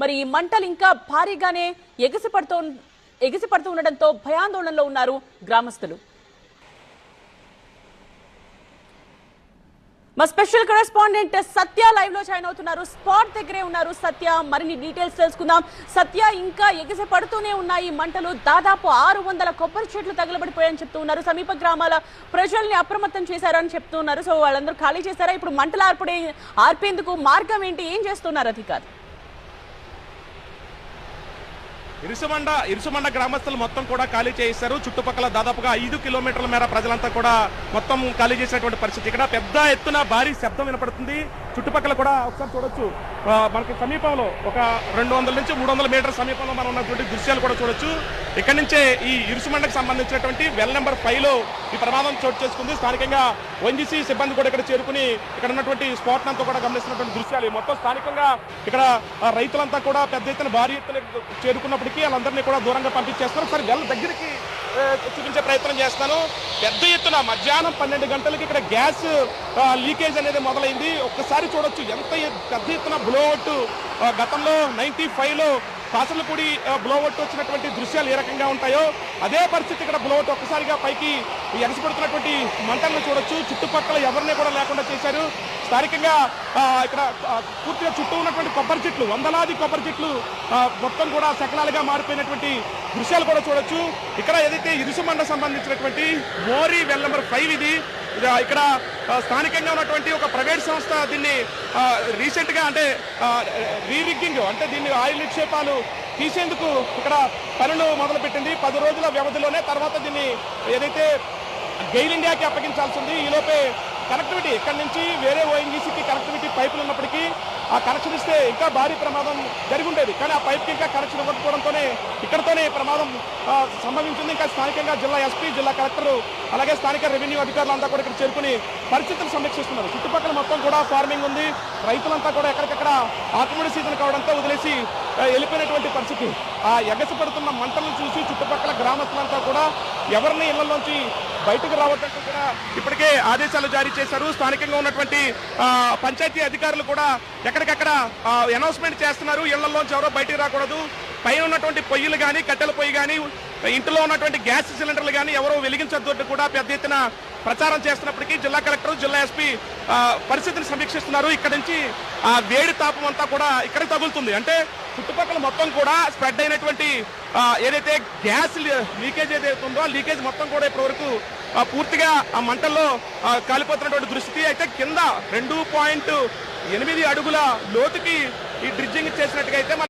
మరి ఈ మంటలు ఇంకా భారీగానే ఎగిసిపడుతూ ఉండడంతో భయాందోళనలో ఉన్నారు గ్రామస్తులు. మా స్పెషల్ కరెస్పాండెంట్ సత్య లైవ్ లో జాయిన్ అవుతున్నారు. స్పాట్ దగ్గరే ఉన్నారు. సత్య, మరిన్ని డీటెయిల్స్ తెలుసుకుందాం. సత్య, ఇంకా ఎగిసి పడుతూనే ఉన్నాయి మంటలు. దాదాపు 600 కొబ్బరి చెట్లు తగలబడిపోయాయని చెప్తూ ఉన్నారు. సమీప గ్రామాల ప్రజల్ని అప్రమత్తం చేశారని చెప్తూ ఉన్నారు. సో వాళ్ళందరూ ఖాళీ చేశారా? ఇప్పుడు మంటలు ఆర్పేందుకు మార్గం ఏంటి? ఏం చేస్తున్నారు అధికారులు? ఇరుసుమండ గ్రామస్తులు మొత్తం కూడా ఖాళీ చేశారు. చుట్టుపక్కల దాదాపుగా 5 కిలోమీటర్ల మేర ప్రజలంతా కూడా మొత్తం ఖాళీ చేసినటువంటి పరిస్థితి. ఇక్కడ పెద్ద ఎత్తున భారీ శబ్దం వినపడుతుంది. చుట్టుపక్కల కూడా ఒకసారి చూడొచ్చు, మనకి సమీపంలో ఒక 200 నుంచి 300 మీటర్ల సమీపంలో మనం ఉన్నటువంటి దృశ్యాలు కూడా చూడొచ్చు. ఇక్కడి నుంచే ఈ ఇరుసుమండకు సంబంధించినటువంటి వెల్ నెంబర్ 5లో ఈ ప్రమాదం చోటు చేసుకుంది. స్థానికంగా ONGC సిబ్బంది కూడా ఇక్కడ చేరుకుని ఇక్కడ ఉన్నటువంటి స్పాట్ అంతా కూడా గమనిస్తున్నటువంటి దృశ్యాలు. మొత్తం స్థానికంగా ఇక్కడ రైతులంతా కూడా పెద్ద ఎత్తున భారీ ఎత్తున చేరుకున్నప్పటికీ వాళ్ళందరినీ కూడా దూరంగా పంపించేస్తారు. ఒకసారి వెల్ దగ్గరికి చూపించే ప్రయత్నం చేస్తాను. పెద్ద ఎత్తున మధ్యాహ్నం 12 గంటలకి ఇక్కడ గ్యాస్ లీకేజ్ అనేది మొదలైంది. ఒక్కసారి చూడొచ్చు ఎంత పెద్ద ఎత్తున బ్లోఅవుట్. గతంలో 95లో కాసర్లపూడి బ్లోఅవుట్ వచ్చినటువంటి దృశ్యాలు ఏ రకంగా ఉంటాయో అదే పరిస్థితి ఇక్కడ బ్లోఅవుట్ ఒక్కసారిగా పైకి ఎగసిపడుతున్నటువంటి మంటలను చూడొచ్చు. చుట్టుపక్కల ఎవరిని కూడా లేకుండా చేశారు. స్థానికంగా ఇక్కడ పూర్తిగా చుట్టూ ఉన్నటువంటి కొబ్బరి చెట్లు, వందలాది కొబ్బరి చెట్లు మొత్తం కూడా శకలాలుగా మారిపోయినటువంటి దృశ్యాలు కూడా చూడొచ్చు. ఇక్కడ ఏదైతే ఇరుసుమండ సంబంధించినటువంటి మోరీ వెల్ నెంబర్ 5 ఇది. ఇక్కడ స్థానికంగా ఉన్నటువంటి ఒక ప్రైవేట్ సంస్థ దీన్ని రీసెంట్ గా అంటే రీరిగ్గింగ్ అంటే దీన్ని ఆయిల్ నిక్షేపాలు తీసేందుకు ఇక్కడ పనులు మొదలుపెట్టింది. 10 రోజుల వ్యవధిలోనే తర్వాత దీన్ని ఏదైతే గెయిల్ ఇండియాకి అప్పగించాల్సి ఉంది. ఈలోపే కనెక్టివిటీ ఇక్కడి నుంచి వేరే ONGCకి కనెక్టివిటీ పైపులు ఉన్నప్పటికీ ఆ కనెక్షన్ ఇస్తే ఇంకా భారీ ప్రమాదం జరిగి ఉండేది. కానీ ఆ పైప్కి ఇంకా కనెక్షన్ ఇవ్వకపోవడంతోనే ఇక్కడతోనే ప్రమాదం సంభవించింది. ఇంకా స్థానికంగా జిల్లా SP, జిల్లా కలెక్టర్, అలాగే స్థానిక రెవెన్యూ అధికారులంతా కూడా ఇక్కడ చేరుకుని పరిస్థితులు సమీక్షిస్తున్నారు. చుట్టుపక్కల మొత్తం కూడా ఫార్మింగ్ ఉంది. రైతులంతా కూడా ఎక్కడికక్కడ ఆకుముడి సీజన్ కావడంతో వదిలేసి వెళ్ళిపోయినటువంటి పరిస్థితి. ఆ ఎగసిపడుతున్న మంటలను చూసి చుట్టుపక్కల గ్రామస్తులంతా కూడా ఎవరిని ఇళ్లలోంచి బయటకు రావద్దంటూ కూడా ఇప్పటికే ఆదేశాలు జారీ చేశారు. స్థానికంగా ఉన్నటువంటి పంచాయతీ అధికారులు కూడా ఎక్కడికక్కడ అనౌన్స్మెంట్ చేస్తున్నారు. ఇళ్లలోంచి ఎవరో బయటికి రాకూడదు. పైన ఉన్నటువంటి పొయ్యిలు కానీ, కట్టెల పొయ్యి కానీ, ఇంట్లో ఉన్నటువంటి గ్యాస్ సిలిండర్లు కానీ ఎవరో వెలిగించొద్దు కూడా పెద్ద ఎత్తున ప్రచారం చేస్తున్నప్పటికీ జిల్లా కలెక్టర్, జిల్లా SP పరిస్థితిని సమీక్షిస్తున్నారు. ఇక్కడ నుంచి ఆ వేడి తాపం అంతా కూడా ఇక్కడ తగులుతుంది. అంటే చుట్టుపక్కల మొత్తం కూడా స్ప్రెడ్ అయినటువంటి ఏదైతే గ్యాస్ లీకేజ్ ఏదైతే ఉందో ఆ లీకేజ్ మొత్తం కూడా ఇప్పటి వరకు పూర్తిగా ఆ మంటల్లో కాలిపోతున్నటువంటి దృష్టి. అయితే కింద 2.8 అడుగుల లోతుకి ఈ డ్రిడ్జింగ్ చేసినట్టుగా అయితే